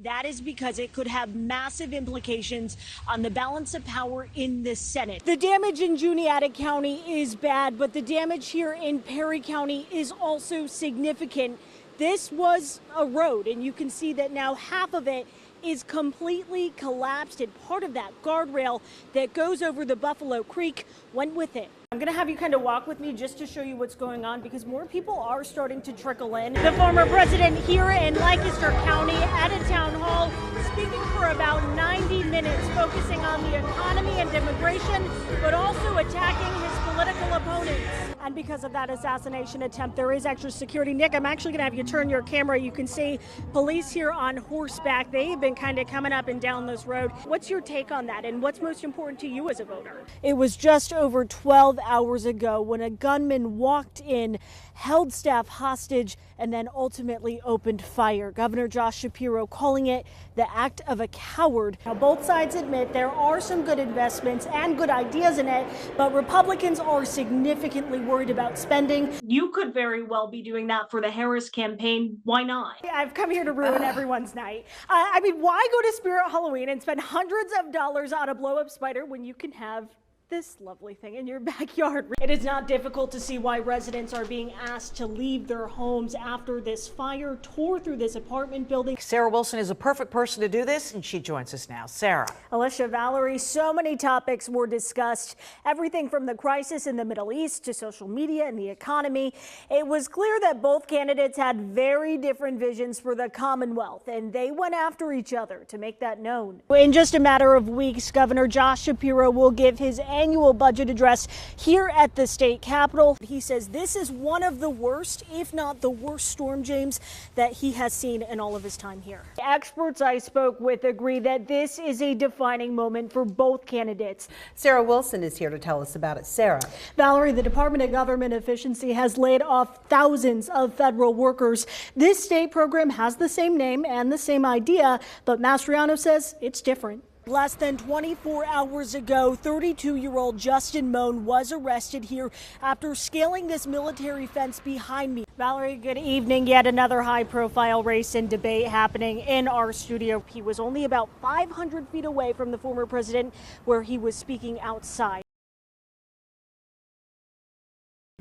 That is because it could have massive implications on the balance of power in the Senate. The damage in Juniata County is bad, but the damage here in Perry County is also significant. This was a road, and you can see that now half of it is completely collapsed, and part of that guardrail that goes over the Buffalo Creek went with it. I'm going to have you kind of walk with me just to show you what's going on, because more people are starting to trickle in. The former president here in Lancaster County at a town hall speaking for about 90 minutes, focusing on the economy and immigration, but also attacking his political opponents. And because of that assassination attempt, there is extra security. Nick, I'm actually going to have you turn your camera. You can see police here on horseback. They've been kind of coming up and down this road. What's your take on that, and what's most important to you as a voter? It was just over 12 hours ago when a gunman walked in, held staff hostage, and then ultimately opened fire. Governor Josh Shapiro calling it the act of a coward. Now, both sides admit there are some good investments and good ideas in it, but Republicans are significantly worried about spending. You could very well be doing that for the Harris campaign. Why not? I've come here to ruin everyone's night. I mean, why go to Spirit Halloween and spend hundreds of dollars on a blow-up spider when you can have this lovely thing in your backyard? It is not difficult to see why residents are being asked to leave their homes after this fire tore through this apartment building. Sarah Willson is a perfect person to do this, and she joins us now. Sarah. Alicia, Valerie, so many topics were discussed. Everything from the crisis in the Middle East to social media and the economy. It was clear that both candidates had very different visions for the Commonwealth, and they went after each other to make that known. In just a matter of weeks, Governor Josh Shapiro will give his annual budget address here at the state capitol. He says this is one of the worst, if not the worst storm, James, that he has seen in all of his time here. Experts I spoke with agree that this is a defining moment for both candidates. Sarah Willson is here to tell us about it. Sarah. Valerie, the Department of Government Efficiency has laid off thousands of federal workers. This state program has the same name and the same idea, but Mastriano says it's different. Less than 24 hours ago, 32-year-old Justin Moan was arrested here after scaling this military fence behind me. Valerie, good evening. Yet another high-profile race and debate happening in our studio. He was only about 500 feet away from the former president, where he was speaking outside.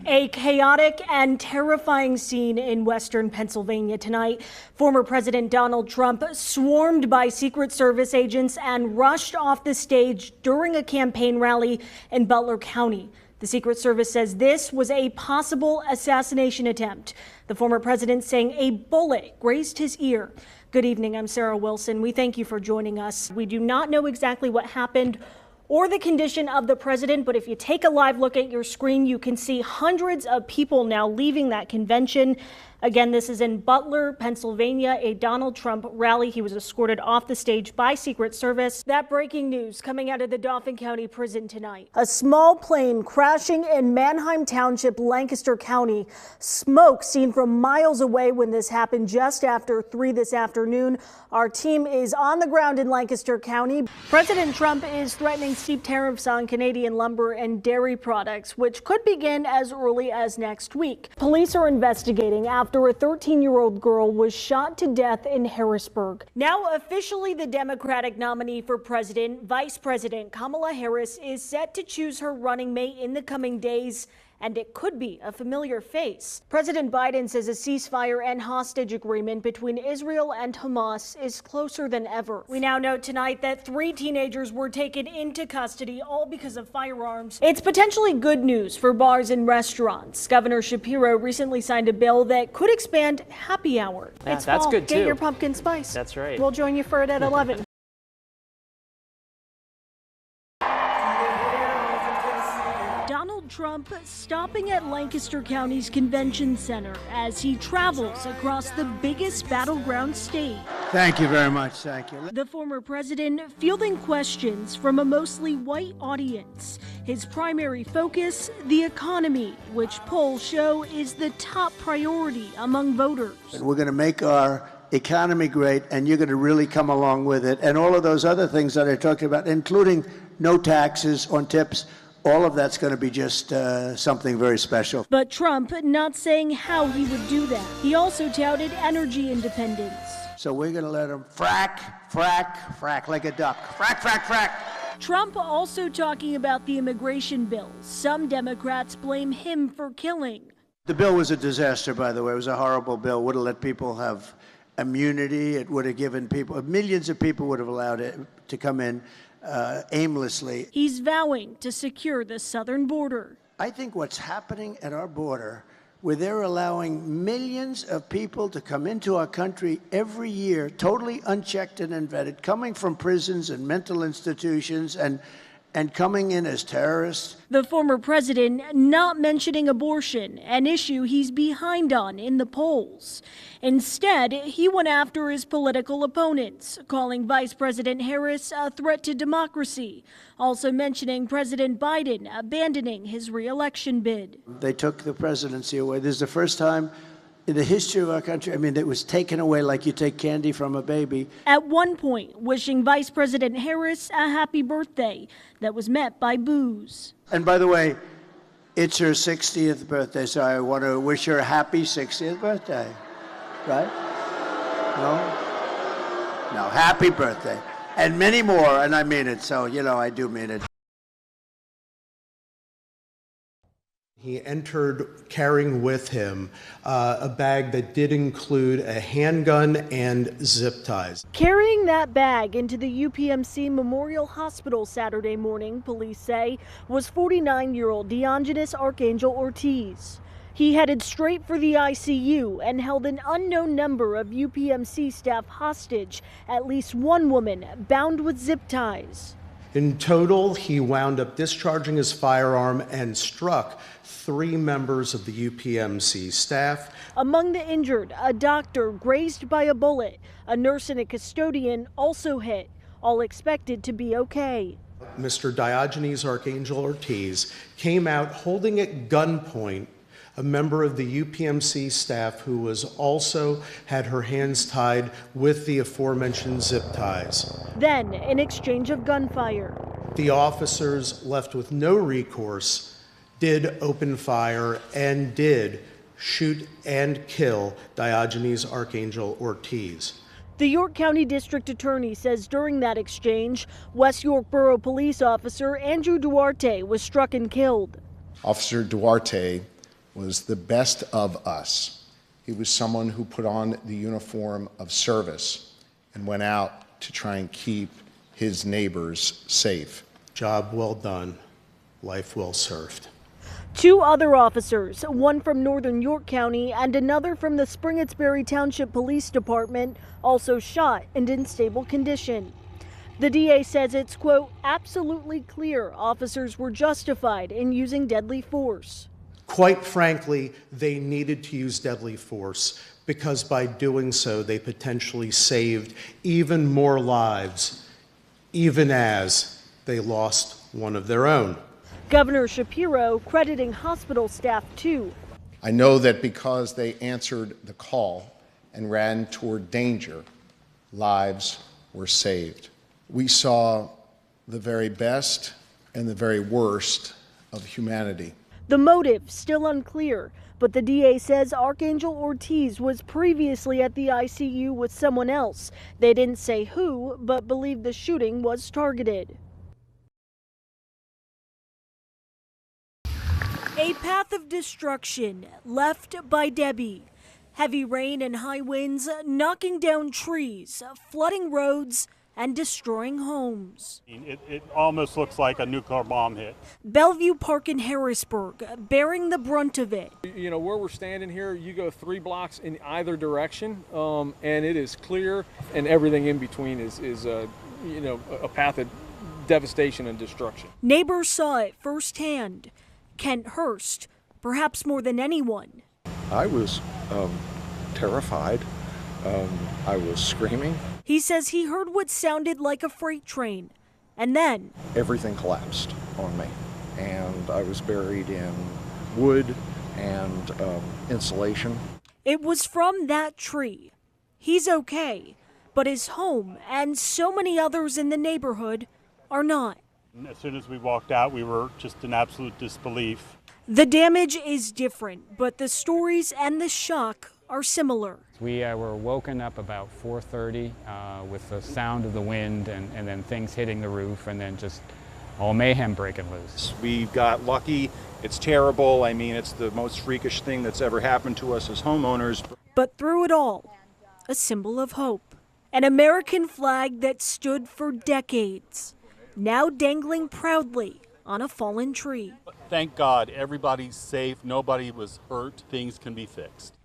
A chaotic and terrifying scene in western Pennsylvania tonight. Former President Donald Trump swarmed by Secret Service agents and rushed off the stage during a campaign rally in Butler County. The Secret Service says this was a possible assassination attempt. The former president saying a bullet grazed his ear. Good evening, I'm Sarah Willson. We thank you for joining us. We do not know exactly what happened or the condition of the president, but if you take a live look at your screen, you can see hundreds of people now leaving that convention. Again, this is in Butler, Pennsylvania, a Donald Trump rally. He was escorted off the stage by Secret Service. That breaking news coming out of the Dauphin County prison tonight. A small plane crashing in Manheim Township, Lancaster County. Smoke seen from miles away when this happened just after 3 this afternoon. Our team is on the ground in Lancaster County. President Trump is threatening steep tariffs on Canadian lumber and dairy products, which could begin as early as next week. Police are investigating after a 13-year-old girl was shot to death in Harrisburg. Now officially the Democratic nominee for president, Vice President Kamala Harris is set to choose her running mate in the coming days, and it could be a familiar face. President Biden says a ceasefire and hostage agreement between Israel and Hamas is closer than ever. We now know tonight that 3 teenagers were taken into custody, all because of firearms. It's potentially good news for bars and restaurants. Governor Shapiro recently signed a bill that could expand happy hour. Yeah, it's that's fall. good too. Get your pumpkin spice. That's right. We'll join you for it at 11. Donald Trump stopping at Lancaster County's convention center as he travels across the biggest battleground state. Thank you very much. Thank you. The former president fielding questions from a mostly white audience. His primary focus, the economy, which polls show is the top priority among voters. We're going to make our economy great, and you're going to really come along with it. And all of those other things that I talked about, including no taxes on tips, all of that's going to be just something very special. But Trump not saying how he would do that. He also touted energy independence. So we're going to let them frack like a duck. Frack. Trump also talking about the immigration bill. Some Democrats blame him for killing. The bill was a disaster, by the way. It was a horrible bill. Would have let people have immunity. It would have given people, millions of people would have allowed it to come in aimlessly. He's vowing to secure the southern border. I think what's happening at our border, where they're allowing millions of people to come into our country every year, totally unchecked and unvetted, coming from prisons and mental institutions and coming in as terrorists. The former president not mentioning abortion, an issue he's behind on in the polls. Instead, he went after his political opponents, calling Vice President Harris a threat to democracy, also mentioning President Biden abandoning his re-election bid. They took the presidency away. This is the first time in the history of our country, it was taken away like you take candy from a baby. At one point, wishing Vice President Harris a happy birthday that was met by boos. And by the way, it's her 60th birthday, so I want to wish her a happy 60th birthday. Right? No, happy birthday. And many more, and I mean it, so, I do mean it. He entered carrying with him a bag that did include a handgun and zip ties. Carrying that bag into the UPMC Memorial Hospital Saturday morning, police say, was 49-year-old Diogenes Archangel Ortiz. He headed straight for the ICU and held an unknown number of UPMC staff hostage, at least one woman bound with zip ties. In total, he wound up discharging his firearm and struck 3 members of the UPMC staff. Among the injured, a doctor grazed by a bullet, a nurse and a custodian also hit, all expected to be okay. Mr. Diogenes Archangel Ortiz came out holding at gunpoint a member of the UPMC staff who was also had her hands tied with the aforementioned zip ties. Then, an exchange of gunfire. The officers, left with no recourse, did open fire and did shoot and kill Diogenes Archangel Ortiz. The York County District Attorney says during that exchange, West York Borough Police Officer Andrew Duarte was struck and killed. Officer Duarte was the best of us. He was someone who put on the uniform of service and went out to try and keep his neighbors safe. Job well done, life well served. 2 other officers, one from Northern York County and another from the Springettsbury Township Police Department, also shot and in stable condition. The DA says it's, quote, absolutely clear officers were justified in using deadly force. Quite frankly, they needed to use deadly force because by doing so, they potentially saved even more lives, even as they lost one of their own. Governor Shapiro crediting hospital staff too. I know that because they answered the call and ran toward danger, lives were saved. We saw the very best and the very worst of humanity. The motive still unclear, but the DA says Archangel Ortiz was previously at the ICU with someone else. They didn't say who, but believe the shooting was targeted. A path of destruction left by Debbie. Heavy rain and high winds knocking down trees, flooding roads, and destroying homes. It almost looks like a nuclear bomb hit. Bellevue Park in Harrisburg bearing the brunt of it. Where we're standing here, you go 3 blocks in either direction, and it is clear, and everything in between is a path of devastation and destruction. Neighbors saw it firsthand. Kent Hurst, perhaps more than anyone. I was terrified. I was screaming. He says he heard what sounded like a freight train, and then everything collapsed on me, and I was buried in wood and insulation. It was from that tree. He's okay, but his home and so many others in the neighborhood are not. As soon as we walked out, we were just in absolute disbelief. The damage is different, but the stories and the shock are similar. We were woken up about 4:30 with the sound of the wind and then things hitting the roof and then just all mayhem breaking loose. We got lucky. It's terrible. I mean, it's the most freakish thing that's ever happened to us as homeowners. But through it all, a symbol of hope. An American flag that stood for decades, now dangling proudly on a fallen tree. Thank God everybody's safe. Nobody was hurt. Things can be fixed.